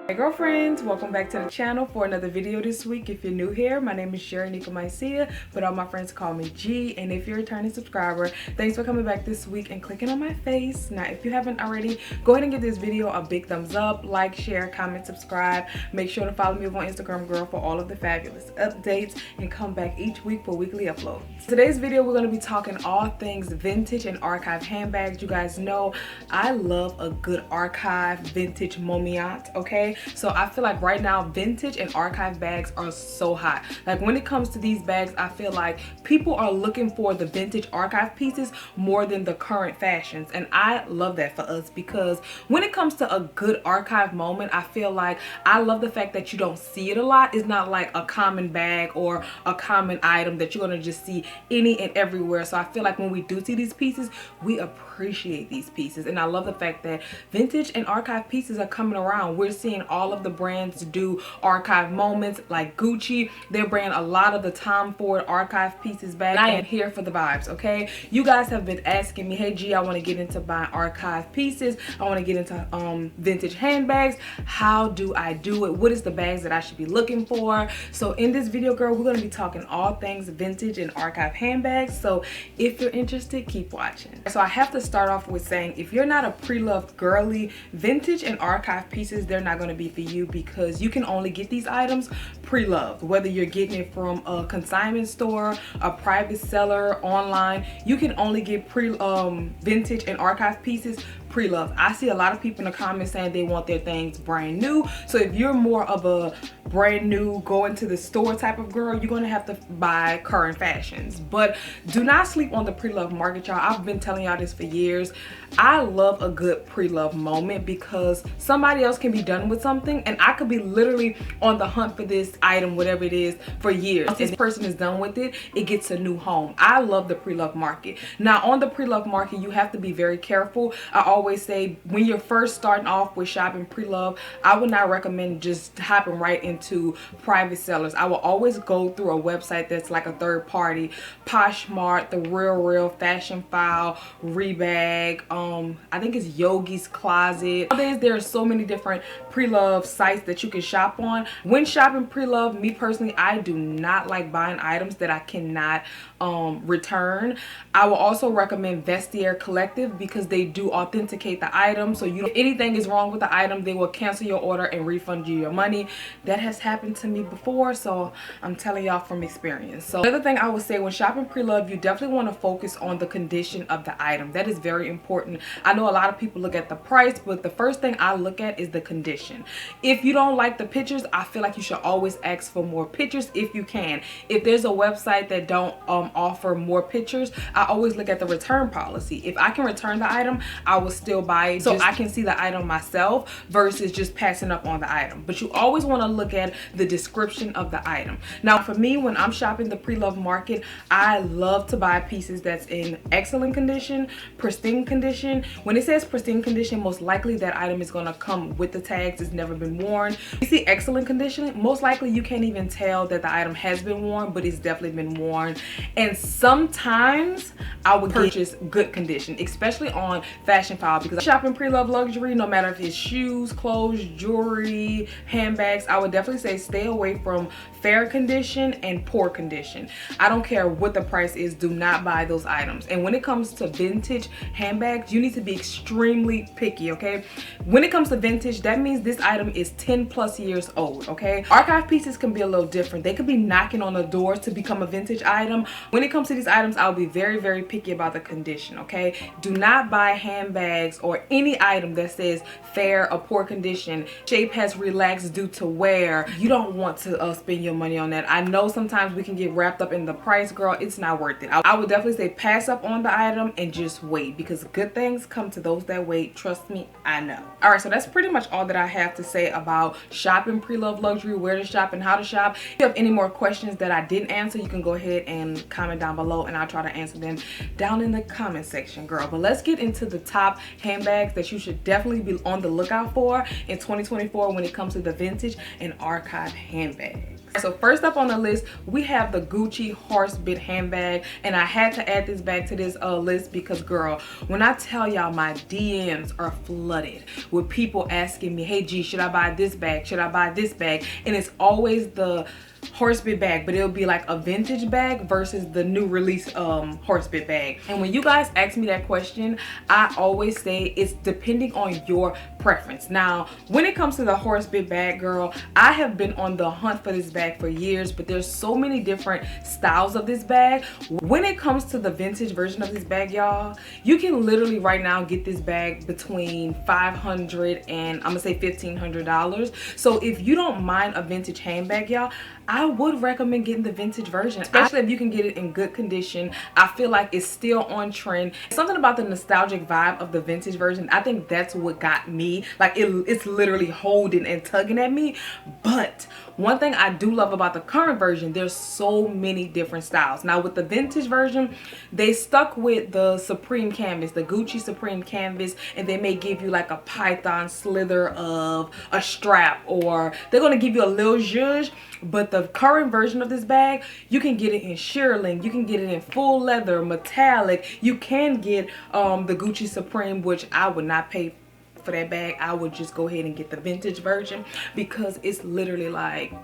Hey girlfriends, welcome back to the channel for another video this week. If you're new here, my name is GeranikaMycia, but all my friends call me G. And if you're a returning subscriber, thanks for coming back this week and clicking on my face. Now, if you haven't already, go ahead and give this video a big thumbs up, like, share, comment, subscribe. Make sure to follow me over on Instagram, girl, for all of the fabulous updates, and come back each week for weekly uploads. Today's video, we're going to be talking all things vintage and archive handbags. You guys know I love a good archive vintage moment, okay? So I feel like right now vintage and archive bags are so hot. Like when it comes to these bags, I feel like people are looking for the vintage archive pieces more than the current fashions, and I love that for us because when it comes to a good archive moment, I feel like I love the fact that you don't see it a lot. It's not like a common bag or a common item that you're gonna just see any and everywhere. So I feel like when we do see these pieces, we appreciate these pieces, and I love the fact that vintage and archive pieces are coming around. We're seeing all of the brands do archive moments, like Gucci. They're bringing a lot of the Tom Ford archive pieces back. I am here for the vibes, okay? You guys have been asking me, hey G, I want to get into buying archive pieces. I want to get into vintage handbags. How do I do it? What is the bags that I should be looking for? So in this video, girl, we're going to be talking all things vintage and archive handbags. So if you're interested, keep watching. So I have to start off with saying, if you're not a pre-loved girly, vintage and archive pieces, they're not going to be for you, because you can only get these items pre-loved. Whether you're getting it from a consignment store, a private seller, online, you can only get vintage and archive pieces pre-loved. I see a lot of people in the comments saying they want their things brand new. So if you're more of a brand new, going to the store type of girl, you're gonna have to buy current fashions. But do not sleep on the pre-loved market, y'all. I've been telling y'all this for years. I love a good pre-loved moment because somebody else can be done with something and I could be literally on the hunt for this item, whatever it is, for years. Once this person is done with it, it gets a new home. I love the pre-loved market. Now on the pre-loved market, you have to be very careful. I always say when you're first starting off with shopping pre-love, I would not recommend just hopping right into private sellers. I will always go through a website that's like a third party, Poshmark, The Real, Fashion File, Rebag, I think it's Yogi's Closet. Nowadays there are so many different pre-love sites that you can shop on. When shopping pre-love, me personally, I do not like buying items that I cannot return. I will also recommend Vestiaire Collective because they do authenticate the item, so if anything is wrong with the item, they will cancel your order and refund you your money. That has happened to me before, so I'm telling y'all from experience. So another thing I would say, when shopping pre-love, you definitely want to focus on the condition of the item. That is very important. I know a lot of people look at the price, but the first thing I look at is the condition. If you don't like the pictures, I feel like you should always ask for more pictures if you can. If there's a website that don't offer more pictures, I always look at the return policy. If I can return the item, I will still buy it so I can see the item myself versus just passing up on the item. But you always want to look at the description of the item. Now for me, when I'm shopping the pre-love market, I love to buy pieces that's in excellent condition, pristine condition. When it says pristine condition, most likely that item is going to come with the tags. It's never been worn. You see excellent condition, most likely you can't even tell that the item has been worn, but it's definitely been worn. And sometimes I would purchase good condition, especially on Fashion File, because shopping pre-love luxury, no matter if it's shoes, clothes, jewelry, handbags, I would definitely say stay away from fair condition and poor condition. I don't care what the price is, do not buy those items. And when it comes to vintage handbags, you need to be extremely picky, okay? When it comes to vintage, that means this item is 10 plus years old, okay? Archive pieces can be a little different. They could be knocking on the doors to become a vintage item. When it comes to these items, I'll be very, very picky about the condition, okay? Do not buy handbags or any item that says fair or poor condition. Shape has relaxed due to wear. You don't want to spend your money on that. I know sometimes we can get wrapped up in the price, girl. It's not worth it. I would definitely say pass up on the item and just wait, because good things come to those that wait. Trust me, I know. All right, so that's pretty much all that I have to say about shopping pre-love luxury, where to shop and how to shop. If you have any more questions that I didn't answer, you can go ahead and comment down below and I'll try to answer them down in the comment section, girl. But let's get into the top handbags that you should definitely be on the lookout for in 2024 when it comes to the vintage and archive handbags. So first up on the list, we have the Gucci horsebit handbag, and I had to add this bag to this list because girl, when I tell y'all, my DMs are flooded with people asking me, hey G, should I buy this bag, should I buy this bag? And it's always the horsebit bag, but it'll be like a vintage bag versus the new release horsebit bag. And when you guys ask me that question, I always say it's depending on your preference. Now when it comes to the horsebit bag, girl, I have been on the hunt for this bag for years, but there's so many different styles of this bag. When it comes to the vintage version of this bag, y'all, you can literally right now get this bag between $500 and I'm gonna say $1,500. So if you don't mind a vintage handbag, y'all, I would recommend getting the vintage version, especially if you can get it in good condition. I feel like it's still on trend. Something about the nostalgic vibe of the vintage version, I think that's what got me. Like it's literally holding and tugging at me. But one thing I do love about the current version, there's so many different styles. Now with the vintage version, they stuck with the Supreme canvas, the Gucci Supreme canvas, and they may give you like a python slither of a strap, or they're gonna give you a little zhuzh. But the current version of this bag, you can get it in shearling, you can get it in full leather, metallic. You can get the Gucci Supreme, which I would not pay for that bag. I would just go ahead and get the vintage version because it's literally like,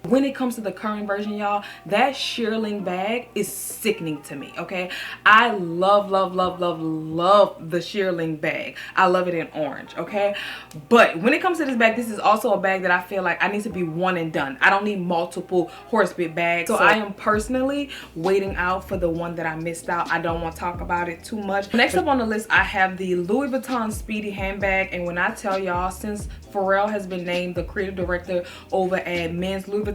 when it comes to the current version, y'all, that shearling bag is sickening to me, okay? I love the shearling bag. I love it in orange, okay? But when it comes to this bag, this is also a bag that I feel like I need to be one and done. I don't need multiple horsebit bags. So I am personally waiting out for the one that I missed out. I don't want to talk about it too much. Next up on the list, I have the Louis Vuitton Speedy handbag. And when I tell y'all, since Pharrell has been named the creative director over at Men's Louis Vuitton,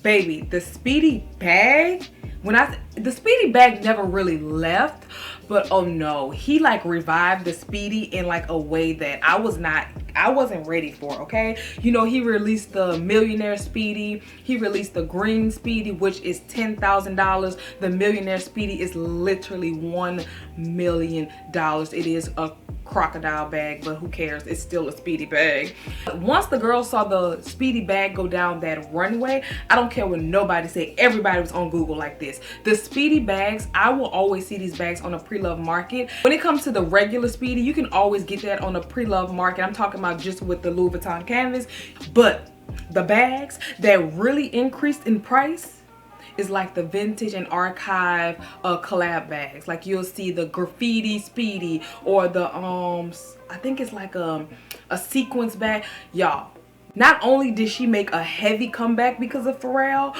baby, the Speedy bag, the Speedy bag never really left, but oh no, he like revived the Speedy in like a way that I wasn't ready for, okay? You know, he released the Millionaire Speedy, he released the Green Speedy, which is $10,000. The Millionaire Speedy is literally $1 million. It is a crocodile bag, but who cares? It's still a Speedy bag. Once the girls saw the Speedy bag go down that runway, I don't care what nobody say, everybody was on Google like this. The Speedy bags, I will always see these bags on a pre-love market. When it comes to the regular Speedy, you can always get that on a pre-love market. I'm talking about just with the Louis Vuitton canvas. But the bags that really increased in price is like the vintage and archive collab bags. Like you'll see the graffiti Speedy, or the I think it's like a sequence bag. Y'all, not only did she make a heavy comeback because of Pharrell,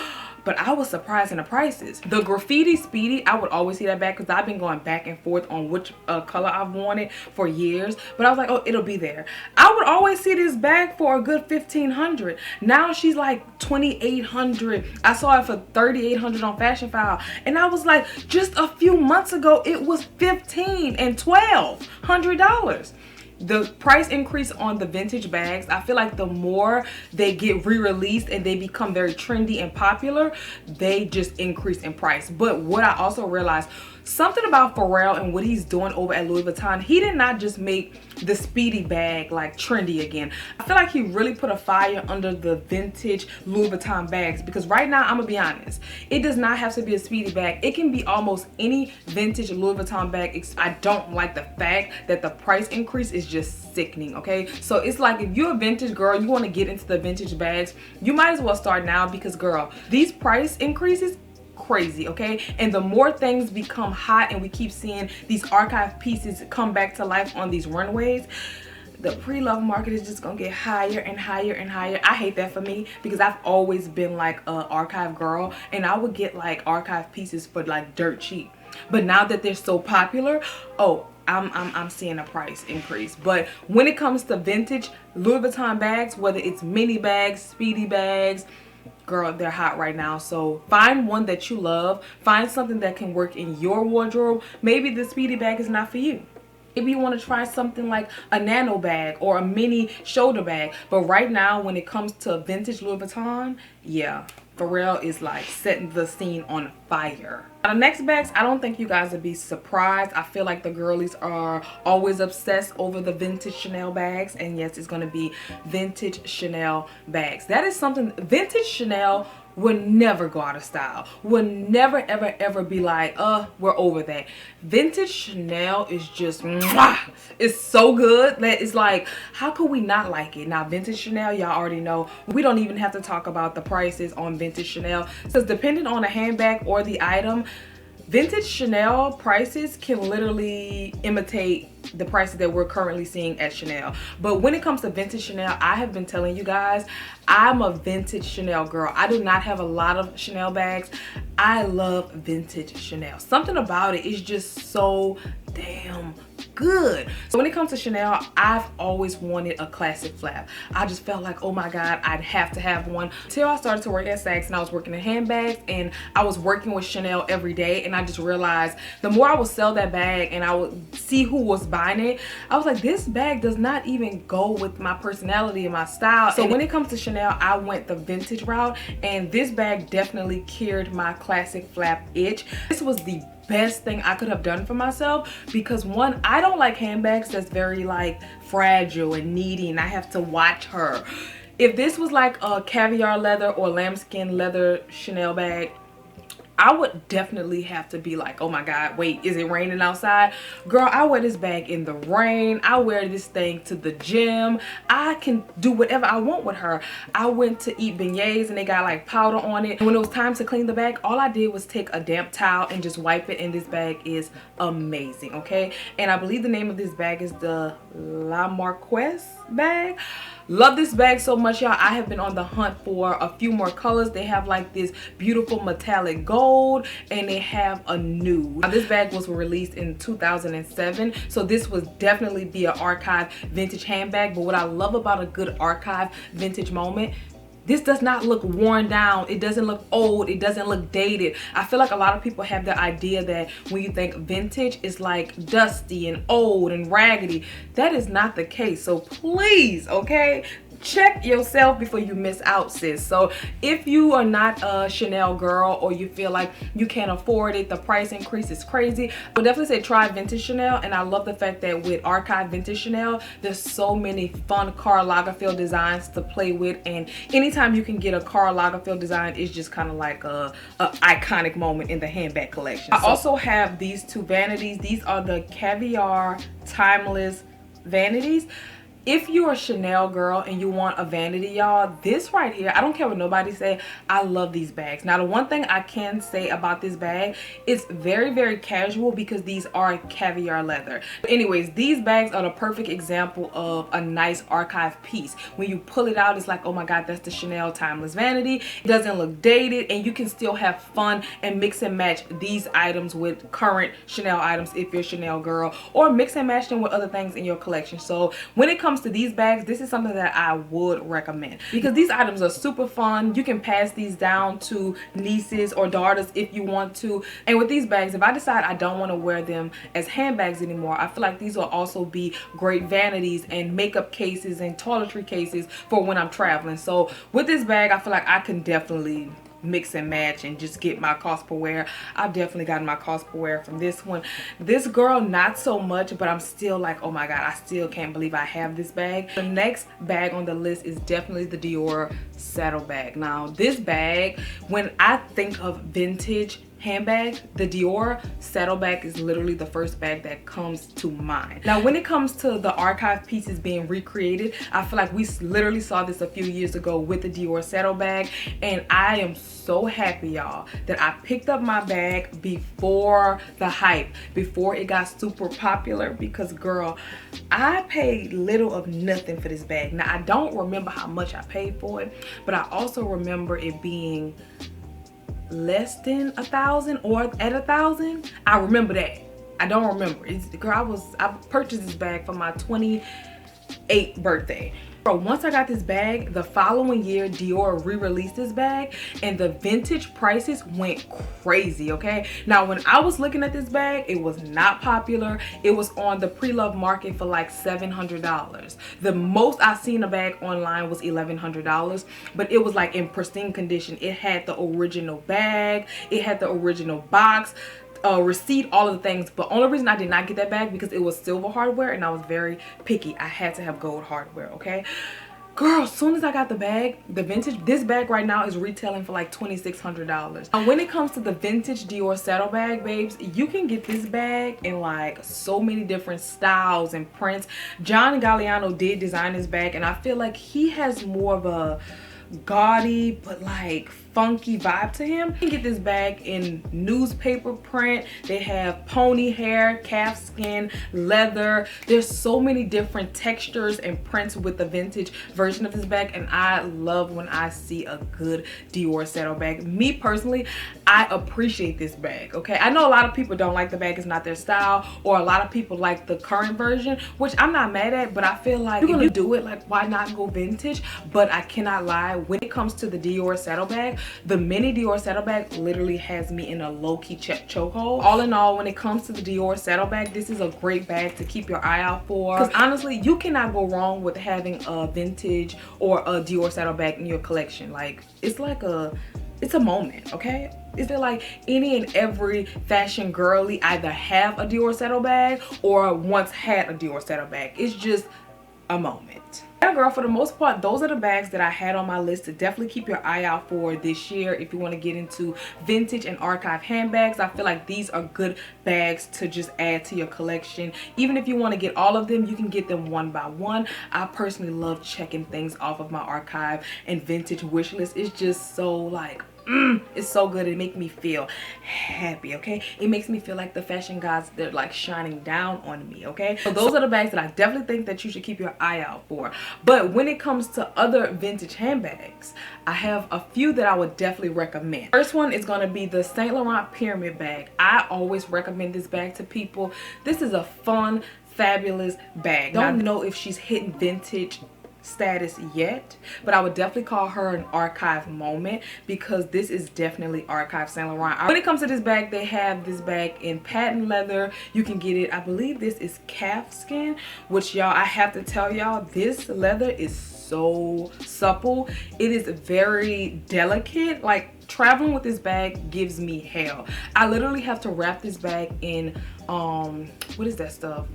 but I was surprised in the prices. The graffiti Speedy, I would always see that bag because I've been going back and forth on which color I've wanted for years. But I was like, oh, it'll be there. I would always see this bag for a good $1,500. Now she's like $2,800. I saw it for $3,800 on Fashion File. And I was like, just a few months ago, it was $1,500 and $1,200. The price increase on the vintage bags, I feel like the more they get re-released and they become very trendy and popular, they just increase in price. But what I also realized, something about Pharrell and what he's doing over at Louis Vuitton, he did not just make the Speedy bag like trendy again. I feel like he really put a fire under the vintage Louis Vuitton bags, because right now, I'm gonna be honest, it does not have to be a Speedy bag. It can be almost any vintage Louis Vuitton bag. I don't like the fact that the price increase is just sickening, okay? So it's like, if you're a vintage girl, you want to get into the vintage bags, you might as well start now, because girl, these price increases crazy, okay? And the more things become hot and we keep seeing these archive pieces come back to life on these runways, the pre-love market is just gonna get higher and higher and higher. I hate that for me, because I've always been like an archive girl, and I would get like archive pieces for like dirt cheap. But now that they're so popular, oh, I'm seeing a price increase. But when it comes to vintage Louis Vuitton bags, whether it's mini bags, Speedy bags, girl, they're hot right now. So find one that you love, find something that can work in your wardrobe. Maybe the Speedy bag is not for you. Maybe you want to try something like a nano bag or a mini shoulder bag. But right now, when it comes to vintage Louis Vuitton, yeah, Pharrell is like setting the scene on fire. Now, the next bags, I don't think you guys would be surprised. I feel like the girlies are always obsessed over the vintage Chanel bags, and yes, it's going to be vintage Chanel bags. That is something, vintage Chanel will never go out of style, will never ever ever be like, we're over that. Vintage Chanel is just mwah, it's so good that it's like, how could we not like it? Now vintage Chanel, y'all already know, we don't even have to talk about the prices on vintage Chanel, because depending on the handbag or the item, vintage Chanel prices can literally imitate the prices that we're currently seeing at Chanel. But when it comes to vintage Chanel, I have been telling you guys, I'm a vintage Chanel girl. I do not have a lot of Chanel bags. I love vintage Chanel. Something about it is just so damn good. So when it comes to Chanel, I've always wanted a classic flap. I just felt like, oh my god, I'd have to have one. Until I started to work at Saks and I was working in handbags and I was working with Chanel every day, and I just realized the more I would sell that bag and I would see who was buying it, I was like, this bag does not even go with my personality and my style. So when it comes to Chanel, I went the vintage route, and this bag definitely cured my classic flap itch. This was the best thing I could have done for myself, because one, I don't like handbags that's very like fragile and needy and I have to watch her. If this was like a caviar leather or lambskin leather Chanel bag, I would definitely have to be like, oh my god, wait, is it raining outside? Girl, I wear this bag in the rain. I wear this thing to the gym. I can do whatever I want with her. I went to eat beignets and they got like powder on it. And when it was time to clean the bag, all I did was take a damp towel and just wipe it, and this bag is amazing, okay? And I believe the name of this bag is the La Marquise bag. Love this bag so much, y'all. I have been on the hunt for a few more colors. They have like this beautiful metallic gold and they have a nude. Now, this bag was released in 2007, so this was definitely be an archive vintage handbag. But what I love about a good archive vintage moment, this does not look worn down. It doesn't look old. It doesn't look dated. I feel like a lot of people have the idea that when you think vintage, it's like dusty and old and raggedy. That is not the case. So please, okay, check yourself before you miss out, sis. So if you are not a Chanel girl, or you feel like you can't afford it, the price increase is crazy, I would definitely say try vintage Chanel. And I love the fact that with archive vintage Chanel, there's so many fun Karl Lagerfeld designs to play with, and anytime you can get a Karl Lagerfeld design, it's just kind of like a iconic moment in the handbag collection. I also have these two vanities. These are the Caviar Timeless vanities. If you're a Chanel girl and you want a vanity, y'all, this right here, I don't care what nobody say, I love these bags. Now, the one thing I can say about this bag, it's very, very casual because these are caviar leather. But anyways, these bags are the perfect example of a nice archive piece. When you pull it out, it's like, oh my god, that's the Chanel Timeless vanity. It doesn't look dated, and you can still have fun and mix and match these items with current Chanel items if you're a Chanel girl, or mix and match them with other things in your collection. So when it comes to these bags, this is something that I would recommend, because these items are super fun. You can pass these down to nieces or daughters if you want to. And with these bags, if I decide I don't want to wear them as handbags anymore, I feel like these will also be great vanities and makeup cases and toiletry cases for when I'm traveling. So with this bag, I feel like I can definitely mix and match and just get my cost per wear. I've definitely gotten my cost per wear from this one. This girl, not so much, but I'm still like, oh my god, I still can't believe I have this bag. The next bag on the list is definitely the Dior saddlebag. Now this bag, when I think of vintage handbag, the Dior saddlebag is literally the first bag that comes to mind. Now when it comes to the archive pieces being recreated, I feel like we literally saw this a few years ago with the Dior saddlebag, and I am so happy, y'all, that I picked up my bag before the hype, before it got super popular, because girl, I paid little of nothing for this bag. Now I don't remember how much I paid for it, but I also remember it being less than $1,000 or at $1,000. I remember that. I don't remember. Girl, I purchased this bag for my 28th birthday. Bro, once I got this bag, the following year Dior re-released this bag and the vintage prices went crazy, okay? Now when I was looking at this bag, it was not popular. It was on the pre-love market for like $700. The most I seen a bag online was $1,100, but it was like in pristine condition. It had the original bag, it had the original box, receipt, all of the things. But only reason I did not get that bag because it was silver hardware and I was very picky. I had to have gold hardware, okay? Girl, as soon as I got the bag, the vintage, this bag right now is retailing for like $2,600. And when it comes to the vintage Dior saddlebag, babes, you can get this bag in like so many different styles and prints. John Galliano did design this bag and I feel like he has more of a gaudy but like funky vibe to him. You can get this bag in newspaper print. They have pony hair, calf skin, leather. There's so many different textures and prints with the vintage version of this bag, and I love when I see a good Dior saddlebag. Me personally, I appreciate this bag, okay? I know a lot of people don't like the bag, it's not their style, or a lot of people like the current version, which I'm not mad at, but I feel like if you're gonna do it, like why not go vintage? But I cannot lie, when it comes to the Dior saddlebag, the mini Dior saddlebag literally has me in a low-key chokehold. All in all, when it comes to the Dior saddlebag, this is a great bag to keep your eye out for. Because honestly, you cannot go wrong with having a vintage or a Dior saddlebag in your collection. Like, it's like it's a moment, okay? Is it like any and every fashion girly either have a Dior saddlebag or once had a Dior saddlebag? It's just a moment. Yeah, girl, for the most part, those are the bags that I had on my list to definitely keep your eye out for this year. If you want to get into vintage and archive handbags, I feel like these are good bags to just add to your collection. Even if you want to get all of them, you can get them one by one. I personally love checking things off of my archive and vintage wish list. It's just so like it's so good. It makes me feel happy, okay? It makes me feel like the fashion gods, they're like shining down on me, okay? So those are the bags that I definitely think that you should keep your eye out for. But when it comes to other vintage handbags, I have a few that I would definitely recommend. First one is going to be the Saint Laurent pyramid bag. I always recommend this bag to people. This is a fun, fabulous bag. Don't know if she's hitting vintage status yet, but I would definitely call her an archive moment because this is definitely archive Saint Laurent. When it comes to this bag, they have this bag in patent leather. You can get it, I believe this is calf skin, which y'all, I have to tell y'all, this leather is so supple. It is very delicate. Like, traveling with this bag gives me hell. I literally have to wrap this bag in what is that stuff,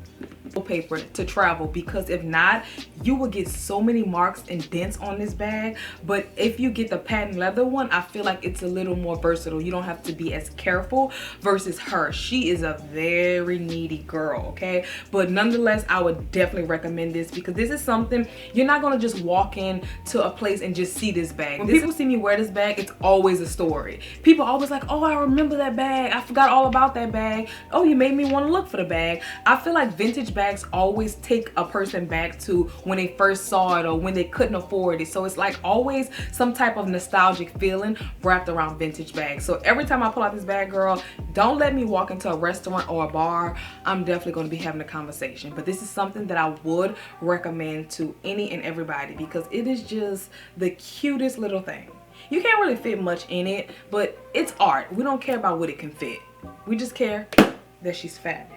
paper, to travel, because if not, you will get so many marks and dents on this bag. But if you get the patent leather one, I feel like it's a little more versatile. You don't have to be as careful versus her. She is a very needy girl, okay? But nonetheless, I would definitely recommend this because this is something you're not gonna just walk in to a place and just see this bag. When people see me wear this bag, it's always a story. People always like, oh, I remember that bag, I forgot all about that bag, oh, you made me want to look for the bag. I feel like vintage bags always take a person back to when they first saw it or when they couldn't afford it. So it's like always some type of nostalgic feeling wrapped around vintage bags. So every time I pull out this bag, girl, don't let me walk into a restaurant or a bar. I'm definitely going to be having a conversation. But this is something that I would recommend to any and everybody because it is just the cutest little thing. You can't really fit much in it, but it's art. We don't care about what it can fit. We just care that she's fabulous.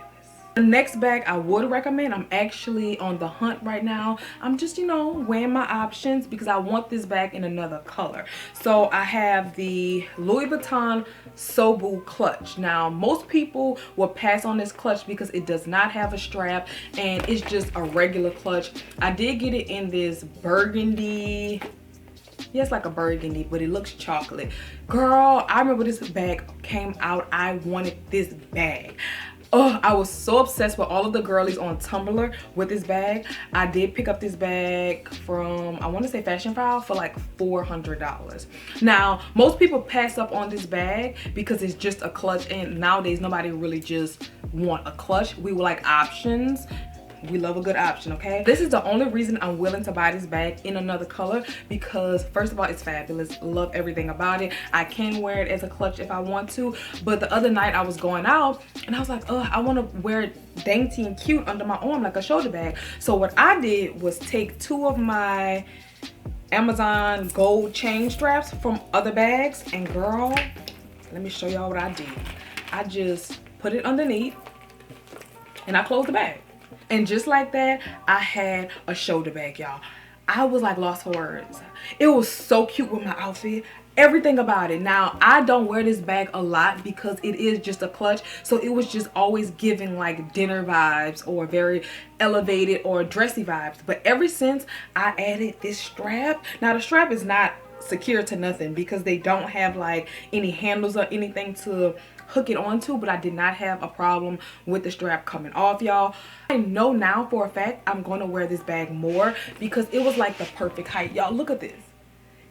The next bag I would recommend, I'm actually on the hunt right now. I'm just, you know, weighing my options because I want this bag in another color. So I have the Louis Vuitton SOUL clutch. Now, most people will pass on this clutch because it does not have a strap and it's just a regular clutch. I did get it in this burgundy. Yeah, it's like a burgundy, but it looks chocolate. Girl, I remember this bag came out. I wanted this bag. Oh, I was so obsessed with all of the girlies on Tumblr with this bag. I did pick up this bag from, I want to say Fashion File, for like $400. Now, most people pass up on this bag because it's just a clutch, and nowadays nobody really just want a clutch. We would like options. we love a good option, okay? This is the only reason I'm willing to buy this bag in another color, because first of all, it's fabulous. Love everything about it. I can wear it as a clutch if I want to, but the other night I was going out and I was like, I want to wear it dainty and cute under my arm like a shoulder bag. So what I did was take 2 of my Amazon gold chain straps from other bags, and girl, let me show y'all what I did. I just put it underneath and I closed the bag. And just like that, I had a shoulder bag, y'all. I was like lost for words. It was so cute with my outfit. Everything about it. Now, I don't wear this bag a lot because it is just a clutch, so it was just always giving like dinner vibes or very elevated or dressy vibes. But ever since I added this strap, now the strap is not secure to nothing because they don't have like any handles or anything to hook it onto, but I did not have a problem with the strap coming off, y'all. I know now for a fact I'm going to wear this bag more because it was like the perfect height. Y'all, look at this.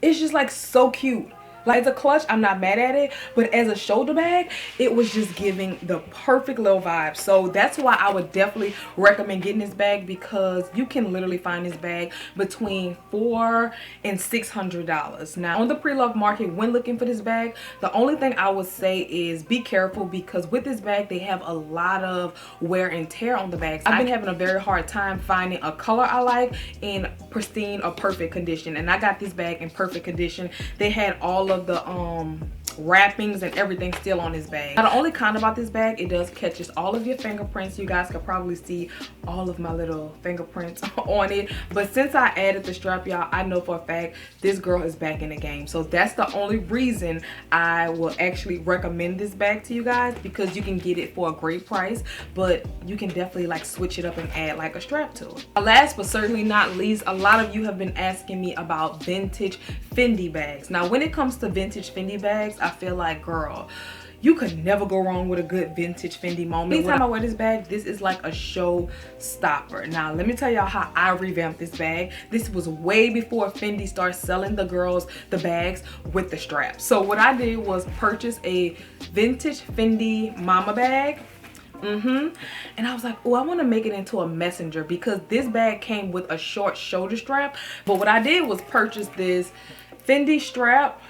It's just like so cute. Like, as a clutch, I'm not mad at it, but as a shoulder bag, it was just giving the perfect little vibe. So that's why I would definitely recommend getting this bag, because you can literally find this bag between $400 and $600. Now, on the pre-loved market, when looking for this bag, the only thing I would say is be careful, because with this bag, they have a lot of wear and tear on the bags. I've been having a very hard time finding a color I like in pristine or perfect condition, and I got this bag in perfect condition. They had all of the wrappings and everything still on this bag. Now, the only con about this bag, it does catches all of your fingerprints. You guys could probably see all of my little fingerprints on it, but since I added the strap, y'all, I know for a fact this girl is back in the game. So that's the only reason I will actually recommend this bag to you guys, because you can get it for a great price, but you can definitely like switch it up and add like a strap to it. Last but certainly not least, a lot of you have been asking me about vintage Fendi bags. Now, when it comes to vintage Fendi bags, I feel like, girl, you could never go wrong with a good vintage Fendi moment. Anytime I wear this bag, this is like a show stopper. Now, let me tell y'all how I revamped this bag. This was way before Fendi started selling the girls the bags with the straps. So what I did was purchase a vintage Fendi mama bag. And I was like, oh, I want to make it into a messenger, because this bag came with a short shoulder strap. But what I did was purchase this Fendi strap.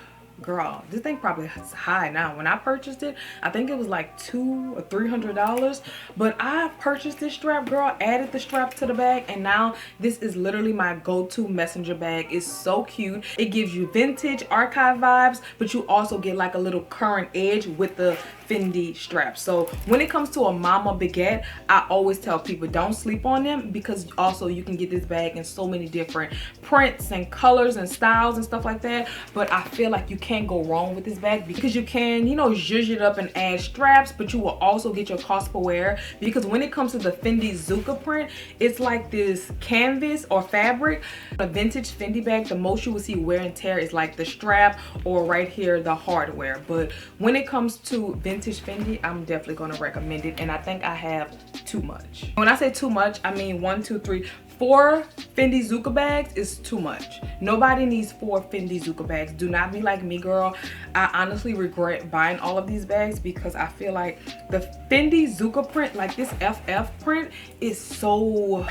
Girl, this thing probably is high now. When I purchased it, I think it was like $200 or $300, but I purchased this strap, girl, added the strap to the bag, and now this is literally my go-to messenger bag. It's so cute. It gives you vintage archive vibes, but you also get like a little current edge with the Fendi strap. So when it comes to a mama baguette, I always tell people don't sleep on them, because also you can get this bag in so many different prints and colors and styles and stuff like that. But I feel like you can't go wrong with this bag, because you can, you know, zhuzh it up and add straps, but you will also get your cost per wear, because when it comes to the Fendi zucca print, it's like this canvas or fabric. A vintage Fendi bag, the most you will see wear and tear is like the strap or right here the hardware. But when it comes to vintage Fendi, I'm definitely going to recommend it, and I think I have too much. When I say too much, I mean 1, 2, 3, 4 Fendi zucca bags is too much. Nobody needs 4 Fendi zucca bags. Do not be like me, girl. I honestly regret buying all of these bags, because I feel like the Fendi zucca print, like this FF print, is so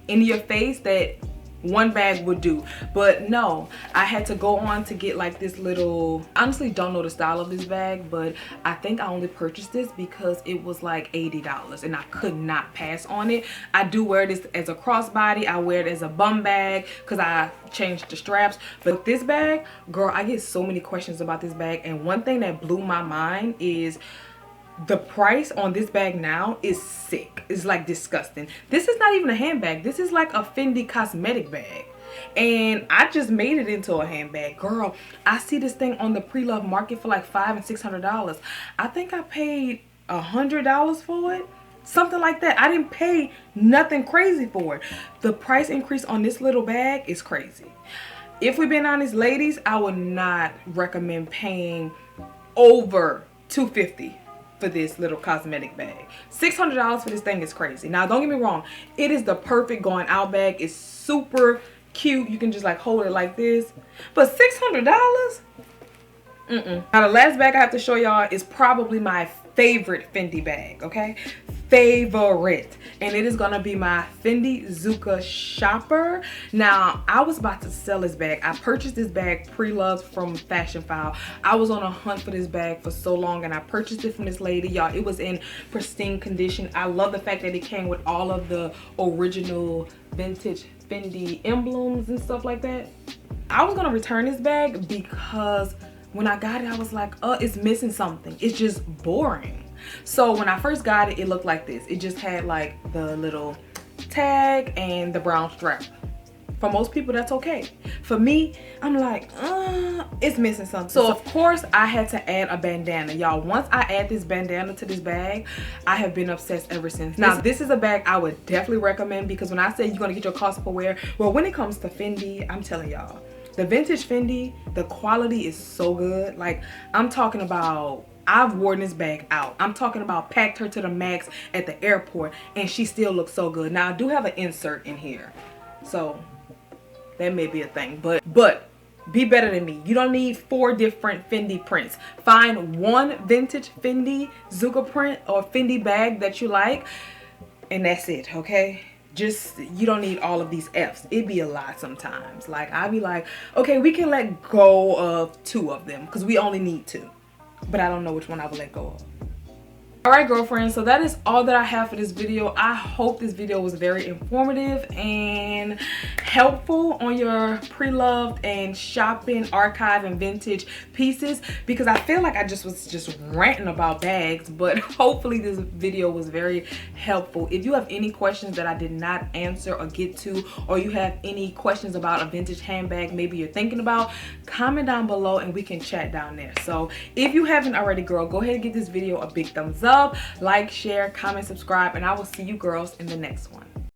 in your face that one bag would do. But no, I had to go on to get like this little, honestly don't know the style of this bag, but I think I only purchased this because it was like $80 and I could not pass on it. I do wear this as a crossbody. I wear it as a bum bag because I changed the straps. But this bag, girl, I get so many questions about this bag, and one thing that blew my mind is the price on this bag now is sick. It's like disgusting. This is not even a handbag. This is like a Fendi cosmetic bag, and I just made it into a handbag. Girl, I see this thing on the pre-loved market for like $500 and $600. I think I paid $100 for it, something like that. I didn't pay nothing crazy for it. The price increase on this little bag is crazy. If we're being honest, ladies, I would not recommend paying over $250 for this little cosmetic bag. $600 for this thing is crazy. Now, don't get me wrong, it is the perfect going out bag. It's super cute. You can just like hold it like this. But $600? Now, the last bag I have to show y'all is probably my favorite Fendi bag, okay? favorite, and it is gonna be my Fendi Zucca shopper. Now, I was about to sell this bag. I purchased this bag pre-loved from Fashion File. I was on a hunt for this bag for so long, and I purchased it from this lady, y'all. It was in pristine condition. I love the fact that it came with all of the original vintage Fendi emblems and stuff like that. I was gonna return this bag because when I got it, I was like, it's missing something. It's just boring. So when I first got it, it looked like this. It just had like the little tag and the brown strap. For most people, that's okay. For me, I'm like, it's missing something. So of course, I had to add a bandana. Y'all, once I add this bandana to this bag, I have been obsessed ever since. Now, this is a bag I would definitely recommend, because when I say you're gonna get your cost per wear, well, when it comes to Fendi, I'm telling y'all, the vintage Fendi, the quality is so good. Like, I'm talking about, I've worn this bag out. I'm talking about packed her to the max at the airport, and she still looks so good. Now, I do have an insert in here, so that may be a thing, but be better than me. You don't need 4 different Fendi prints. Find one vintage Fendi Zucca print or Fendi bag that you like, and that's it, okay? Just, you don't need all of these F's. It'd be a lot sometimes. Like, I'd be like, okay, we can let go of 2 of them because we only need 2. But I don't know which one I would let go of. Alright, girlfriends, so that is all that I have for this video. I hope this video was very informative and helpful on your pre-loved and shopping, archive, and vintage pieces, because I feel like I was just ranting about bags, but hopefully this video was very helpful. If you have any questions that I did not answer or get to, or you have any questions about a vintage handbag maybe you're thinking about, comment down below and we can chat down there. So if you haven't already, girl, go ahead and give this video a big thumbs up, like, share, comment, subscribe, and I will see you girls in the next one.